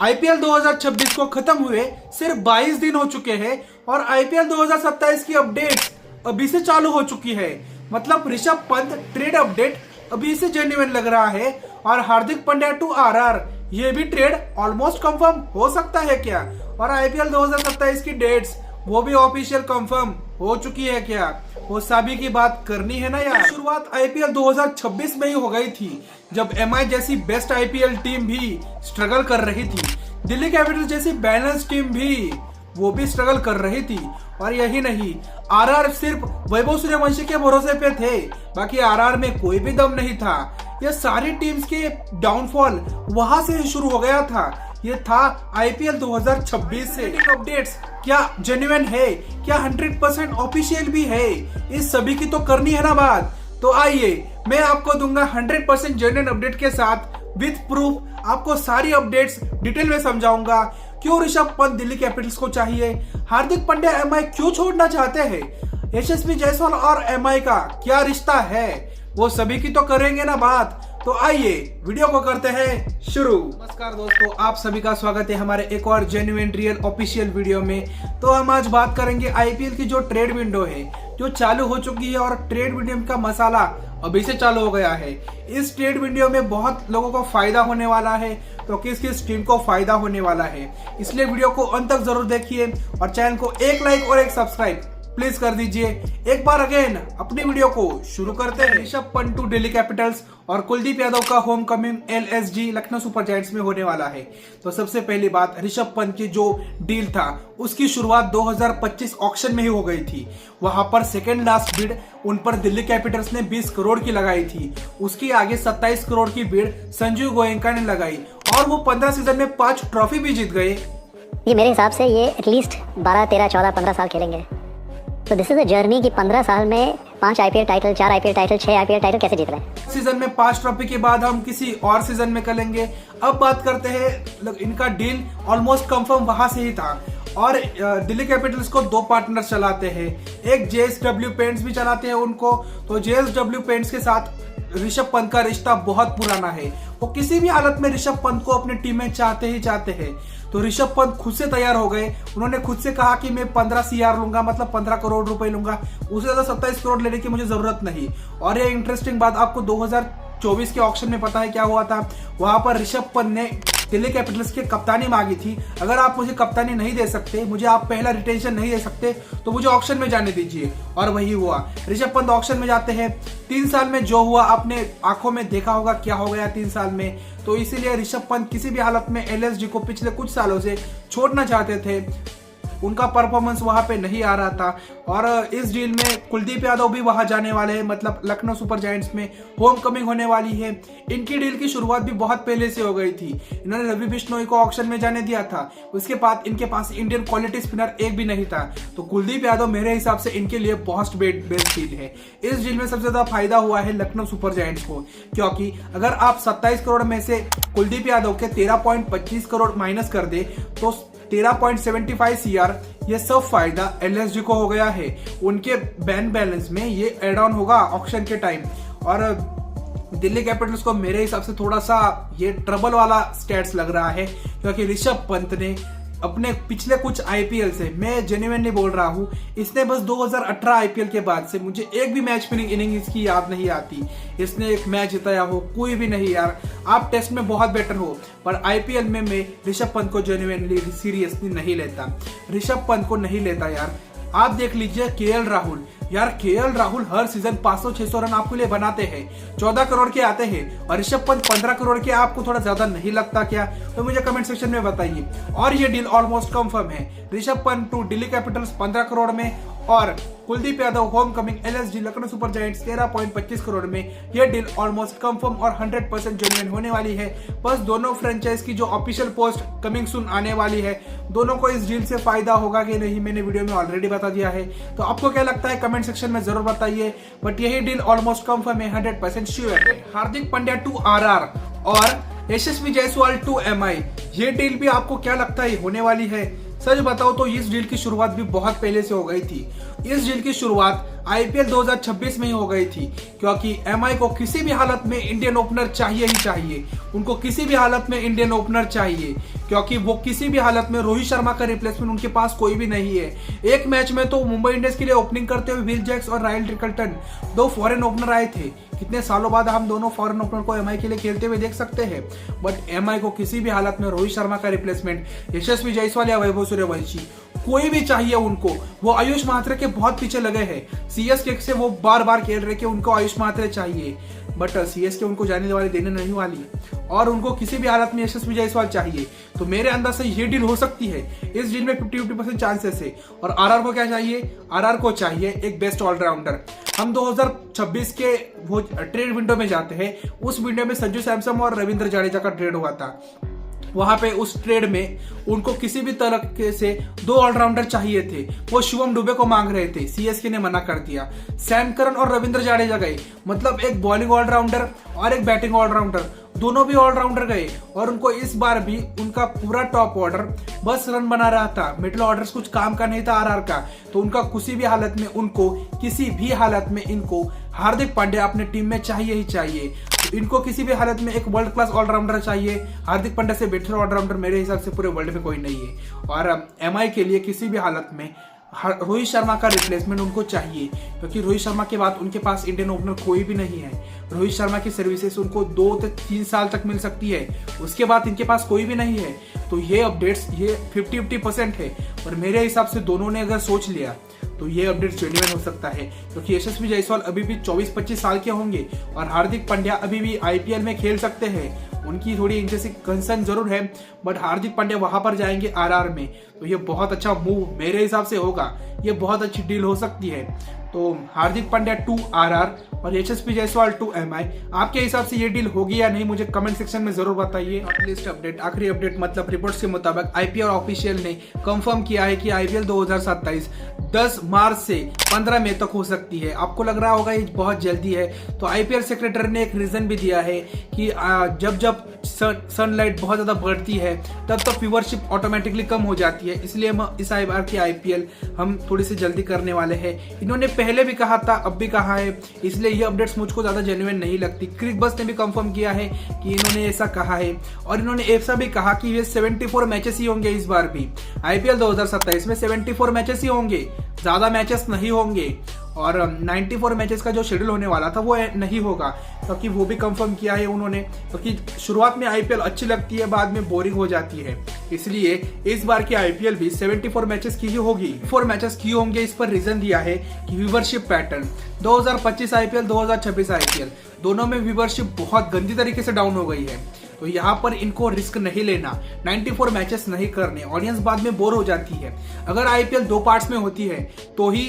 IPL 2026 को खत्म हुए सिर्फ 22 दिन हो चुके हैं और आईपीएल 2027 की अपडेट अभी से चालू हो चुकी है। मतलब ऋषभ पंत ट्रेड अपडेट अभी से जेन्युइन लग रहा है और हार्दिक पांड्या टू आरआर ये भी ट्रेड ऑलमोस्ट कंफर्म हो सकता है क्या? और आईपीएल 2027 की डेट्स वो भी ऑफिशियल कंफर्म हो चुकी है क्या? वो सभी की बात करनी है ना यार। शुरुआत आईपीएल 2026 में ही हो गई थी जब एमआई जैसी बेस्ट आईपीएल टीम भी स्ट्रगल कर रही थी। दिल्ली कैपिटल्स जैसी बैलेंस टीम भी वो भी स्ट्रगल कर रही थी। और यही नहीं, आरआर सिर्फ वैभव सूर्यवंशी के भरोसे पे थे, बाकी आरआर में कोई भी दम नहीं था। ये सारी टीम्स के डाउनफॉल वहां से शुरू हो गया था। ये था आईपीएल 2026 से। अपडेट्स क्या जेन्युइन है, क्या 100% ऑफिशियल भी है, इस सभी की तो करनी है ना बात। तो आइए मैं आपको दूंगा 100% जेन्युइन अपडेट के साथ विद प्रूफ आपको सारी अपडेट्स डिटेल में समझाऊंगा। क्यों ऋषभ पंत दिल्ली कैपिटल्स को चाहिए, हार्दिक पांड्या एमआई क्यों छोड़ना चाहते हैं, यशस्वी जायसवाल और एमआई का क्या रिश्ता है, वो सभी की तो करेंगे ना बात। तो आइए वीडियो को करते हैं शुरू। नमस्कार दोस्तों, आप सभी का स्वागत है हमारे एक और जेन्युइन रियल ऑफिशियल वीडियो में। तो हम आज बात करेंगे आईपीएल की जो ट्रेड विंडो है जो चालू हो चुकी है और ट्रेड विंडो का मसाला अभी से चालू हो गया है। इस ट्रेड विंडो में बहुत लोगों को फायदा होने वाला है, तो किस किस टीम को फायदा होने वाला है, इसलिए वीडियो को अंत तक जरूर देखिए और चैनल को एक लाइक और एक सब्सक्राइब प्लीज कर दीजिए। एक बार अगेन अपनी वीडियो को शुरू करते हैं। ऋषभ पंत टू दिल्ली कैपिटल्स और कुलदीप यादव का home coming LSG Lucknow super giants में होने वाला है। तो सबसे पहली बात, ऋषभ पंत की जो डील था उसकी शुरुआत 2025 ऑक्शन में ही हो गई थी। वहां पर सेकेंड लास्ट बिड उन पर दिल्ली कैपिटल्स ने 20 करोड़ की लगाई थी। उसकी आगे 27 करोड़ की बिड संजीव गोयनका ने लगाई और वो 15 सीजन में 5 ट्रॉफी भी जीत गए। ये मेरे हिसाब से ये एटलीस्ट 12, 13, 14, 15 साल खेलेंगे। तो दिस इज अ जर्नी कि 15 साल में 5 IPL title, 4 IPL title, 6 IPL title कैसे जीत रहे हैं। सीजन में 5 ट्रॉफी के बाद हम किसी और सीजन में करेंगे। अब बात करते हैं, इनका डील ऑलमोस्ट कंफर्म वहां से ही था और दिल्ली कैपिटल्स को 2 पार्टनर चलाते हैं। एक जेएसडब्ल्यू पेंट्स भी चलाते हैं उनको। तो जेएसडब्ल्यू पेंट्स के साथ ऋषभ पंत का रिश्ता बहुत पुराना है। वो किसी भी हालत में ऋषभ पंत को अपनी टीम में चाहते ही चाहते हैं। तो ऋषभ पंत खुद से तैयार हो गए। उन्होंने खुद से कहा कि मैं 15 सीआर लूंगा, मतलब 15 करोड़ रुपए लूंगा, उससे ज्यादा 27 करोड़ लेने की मुझे जरूरत नहीं। और ये इंटरेस्टिंग बात, आपको 2024 के ऑक्शन में पता है क्या हुआ था? वहां पर ऋषभ पंत ने दिल्ली कैपिटल्स की कप्तानी मांगी थी। अगर आप मुझे कप्तानी नहीं दे सकते, मुझे आप पहला रिटेंशन नहीं दे सकते, तो मुझे ऑक्शन में जाने दीजिए। और वही हुआ, ऋषभ पंत ऑक्शन में जाते हैं। 3 साल में जो हुआ आपने आंखों में देखा होगा क्या हो गया 3 साल में। तो इसीलिए ऋषभ पंत किसी भी हालत में एलएसजी को पिछले कुछ सालों से छोड़ना चाहते थे। उनका परफॉर्मेंस वहां पे नहीं आ रहा था और इस डील में कुलदीप यादव भी वहां जाने वाले हैं, मतलब लखनऊ सुपर जायंट्स में होम कमिंग होने वाली है। इनकी डील की शुरुआत भी बहुत पहले से हो गई थी। इन्होंने रवि बिश्नोई को ऑक्शन में जाने दिया था। उसके बाद इनके पास इंडियन क्वालिटी स्पिनर एक भी नहीं था। तो कुलदीप यादव मेरे हिसाब से इनके लिए बहुत बेस्ट डील है। इस डील में सबसे ज्यादा फायदा हुआ है लखनऊ सुपर जायंट्स को, क्योंकि अगर आप 27 करोड़ में से कुलदीप यादव के 13.25 करोड़ माइनस कर दे तो 13.75 सीआर ये सब फायदा एलएसजी को हो गया है। उनके बैंक बैलेंस में ये एड ऑन होगा ऑक्शन के टाइम। और दिल्ली कैपिटल्स को मेरे हिसाब से थोड़ा सा ये ट्रबल वाला स्टेट्स लग रहा है, क्योंकि ऋषभ पंत ने अपने पिछले कुछ आईपीएल से, मैं जेन्युइनली बोल रहा हूं, इसने बस 2018 आईपीएल के बाद से मुझे एक भी मैच विनिंग इनिंग इसकी याद नहीं आती। इसने एक मैच जिताया हो, कोई भी नहीं यार। आप टेस्ट में बहुत बेटर हो, पर आईपीएल में मैं ऋषभ पंत को जेन्युइनली सीरियसली नहीं लेता। ऋषभ पंत को नहीं लेता यार। आप देख लीजिए केएल राहुल, यार केएल राहुल हर सीजन 500-600 रन आपके लिए बनाते हैं, 14 करोड़ के आते हैं, और ऋषभ पंत 15 करोड़ के आपको थोड़ा ज्यादा नहीं लगता क्या? तो मुझे कमेंट सेक्शन में बताइए। और ये डील ऑलमोस्ट कंफर्म है। ऋषभ पंत टू दिल्ली कैपिटल्स 15 करोड़ में और Kuldeep Yadav home coming LSG Lucknow super giants 13.25 crore में। यह डील ऑलमोस्ट कंफर्म और 100% जेन्युइन होने वाली है। बस दोनों फ्रेंचाइज की जो ऑफिशियल पोस्ट कमिंग सून आने वाली है, दोनों को इस डील से फायदा होगा कि नहीं मैंने वीडियो में ऑलरेडी बता दिया है। तो आपको क्या लगता है कमेंट सेक्शन में जरूर बताइए। बट यही डील ऑलमोस्ट कंफर्म है, 100% श्योर है। हार्दिक पांड्या टू आरआर और यशस्वी जायसवाल टू एमआई, ये डील भी आपको क्या लगता है होने वाली है? सच बताओ तो इस डील की शुरुआत भी बहुत पहले से हो गई थी। इस डील की शुरुआत आईपीएल 2026 में ही हो गई थी, क्योंकि एमआई को किसी भी हालत में इंडियन ओपनर चाहिए ही चाहिए। उनको किसी भी हालत में इंडियन ओपनर चाहिए, क्योंकि वो किसी भी हालत में रोहित शर्मा का रिप्लेसमेंट उनके पास कोई भी नहीं है। एक मैच में तो मुंबई इंडियंस के लिए ओपनिंग करते हुए विल जैक्स और रायल रिकल्टन, दो फॉरेन ओपनर आए थे। कितने सालों बाद हम दोनों फॉरेन ओपनर को एमआई के लिए खेलते हुए देख सकते हैं। बट एमआई को किसी भी हालत में रोहित शर्मा का रिप्लेसमेंट यशस्वी जायसवाल या वैभव सूर्यवंशी कोई भी चाहिए उनको। वो आयुष महात्रे के बहुत पीछे लगे हैं। सीएसके से वो बार बार खेल रहे कि उनको आयुष महात्रे चाहिए, बट सीएसके उनको जाने वाली देने नहीं वाली, और उनको किसी भी हालत में यशस्वी जायसवाल चाहिए। तो मेरे अंदर से ये डील हो सकती है। इस डील में 50-50% चांसेस है। और आरआर को क्या चाहिए? आरआर को चाहिए एक बेस्ट ऑलराउंडर। हम 2026 के वो ट्रेड विंडो में जाते हैं। उस विंडो में संजू सैमसन और रविंद्र जडेजा का ट्रेड हुआ था। वहां पे उस ट्रेड में उनको किसी भी तरह से दो ऑलराउंडर चाहिए थे। वो शिवम दुबे को मांग रहे थे, सीएसके ने मना कर दिया। सैम करन और रविंद्र जडेजा गए, मतलब एक बॉलिंग ऑलराउंडर और एक बैटिंग ऑलराउंडर, दोनों भी ऑलराउंडर गए। और उनको इस बार भी उनका पूरा टॉप ऑर्डर बस रन बना रहा था, मिडिल ऑर्डर कुछ काम का नहीं था आरआर का। तो उनका किसी भी हालत में इनको हार्दिक पांड्या अपने टीम में चाहिए ही चाहिए। इनको किसी भी हालत में एक वर्ल्ड क्लास ऑलराउंडर चाहिए। हार्दिक पांड्या से बेटर ऑलराउंडर मेरे हिसाब से पूरे वर्ल्ड में कोई नहीं है। और एमआई के लिए किसी भी हालत में रोहित शर्मा का रिप्लेसमेंट उनको चाहिए, क्योंकि रोहित शर्मा के बाद उनके पास इंडियन ओपनर कोई भी नहीं है। रोहित शर्मा की सर्विसेज उनको 2 से 3 साल तक मिल सकती है, उसके बाद इनके पास कोई भी नहीं है। तो ये अपडेट्स ये 50-50% है। और मेरे हिसाब से दोनों ने अगर सोच लिया तो ये अपडेट जेन्युइन हो सकता है, क्योंकि यशस्वी जायसवाल अभी भी 24-25 साल के होंगे और हार्दिक पांड्या अभी भी आईपीएल में खेल सकते हैं। उनकी थोड़ी इंजरी कंसर्न जरूर है, बट हार्दिक पांड्या वहां पर जाएंगे आरआर में। तो ये बहुत अच्छा मूव मेरे हिसाब से होगा। ये बहुत अच्छी डील हो सकती है। तो हार्दिक पांड्या टू आरआर और यशस्वी जायसवाल टू एमआई, आपके हिसाब से ये डील होगी या नहीं, मुझे कमेंट सेक्शन में जरूर बताइए। लिस्ट अपडेट, आखिरी अपडेट मतलब रिपोर्ट्स के मुताबिक आईपीएल ऑफिशियल ने कंफर्म किया है कि आईपीएल 2027 10 मार्च से 15 मई तक हो सकती है। आपको लग रहा होगा ये बहुत जल्दी है, तो आईपीएल सेक्रेटरी ने एक रीजन भी दिया है कि जब जब सनलाइट बहुत ज्यादा बढ़ती है तब तक व्यूअरशिप ऑटोमेटिकली कम हो जाती है, इसलिए हम इस बार की आईपीएल हम थोड़ी सी जल्दी करने वाले हैं। इन्होंने पहले भी कहा था, अब भी कहा है, इसलिए ये अपडेट्स मुझको ज्यादा जेन्युइन नहीं लगती। क्रिक बस ने भी कंफर्म किया है कि इन्होंने ऐसा कहा है, और इन्होंने ऐसा भी कहा कि ये 74 मैचेस ही होंगे इस बार भी। आईपीएल 2027 में 74 मैचेस ही होंगे, ज्यादा मैचेस नहीं होंगे। और 94 मैचेस का जो शेड्यूल होने वाला था वो नहीं होगा, क्योंकि वो भी कंफर्म किया है उन्होंने, क्योंकि शुरुआत में आईपीएल अच्छी लगती है, बाद में बोरिंग हो जाती है। इसलिए इस बार की आईपीएल भी 74 मैचेस की ही होगी। 4 मैचेस की होंगे, इस पर रीजन दिया है कि व्यूअरशिप पैटर्न 2025 आईपीएल 2026 आईपीएल दोनों में व्यूअरशिप बहुत गंदी तरीके से डाउन हो गई है। तो यहाँ पर इनको रिस्क नहीं लेना, 94 मैचेस नहीं करने, ऑडियंस बाद में बोर हो जाती है। अगर आईपीएल 2 पार्ट्स में होती है तो ही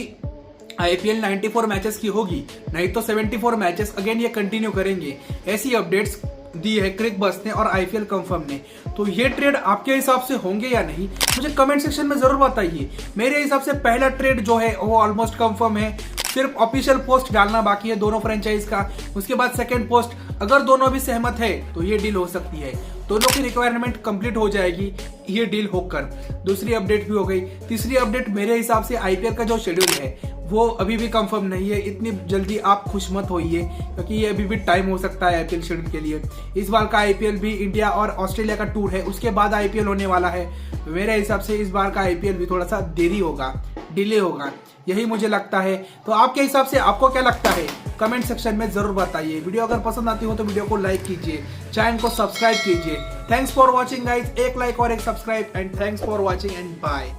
आईपीएल 94 मैचेस की होगी, नहीं तो 74 मैचेस अगेन ये कंटिन्यू करेंगे। ऐसी अपडेट्स दी है क्रिक बस ने और आईपीएल कंफर्म ने। तो ये ट्रेड आपके हिसाब से होंगे या नहीं, मुझे कमेंट सेक्शन में जरूर बताइए। मेरे हिसाब से पहला ट्रेड जो है वो ऑलमोस्ट कंफर्म है, सिर्फ ऑफिशियल पोस्ट डालना बाकी है दोनों फ्रेंचाइज का। उसके बाद सेकंड पोस्ट, अगर दोनों भी सहमत है तो ये डील हो सकती है। दोनों की रिक्वायरमेंट कंप्लीट हो जाएगी ये डील होकर। दूसरी अपडेट भी हो गई। तीसरी अपडेट, मेरे हिसाब से आईपीएल का जो शेड्यूल है वो अभी भी कंफर्म नहीं है। इतनी जल्दी आप खुश मत होइए, क्योंकि ये अभी भी टाइम हो सकता है आईपीएल शेड्यूल के लिए। इस बार का आईपीएल भी इंडिया और ऑस्ट्रेलिया का टूर है, उसके बाद आईपीएल होने वाला है। मेरे हिसाब से इस बार का आईपीएल भी थोड़ा सा देरी होगा, डिले होगा, यही मुझे लगता है। तो आपके हिसाब से आपको क्या लगता है, कमेंट सेक्शन में जरूर बताइए। वीडियो अगर पसंद आती हो तो वीडियो को लाइक कीजिए, चैनल को सब्सक्राइब कीजिए। थैंक्स फॉर वॉचिंग गाइज, एक लाइक और एक subscribe, and thanks for watching and bye.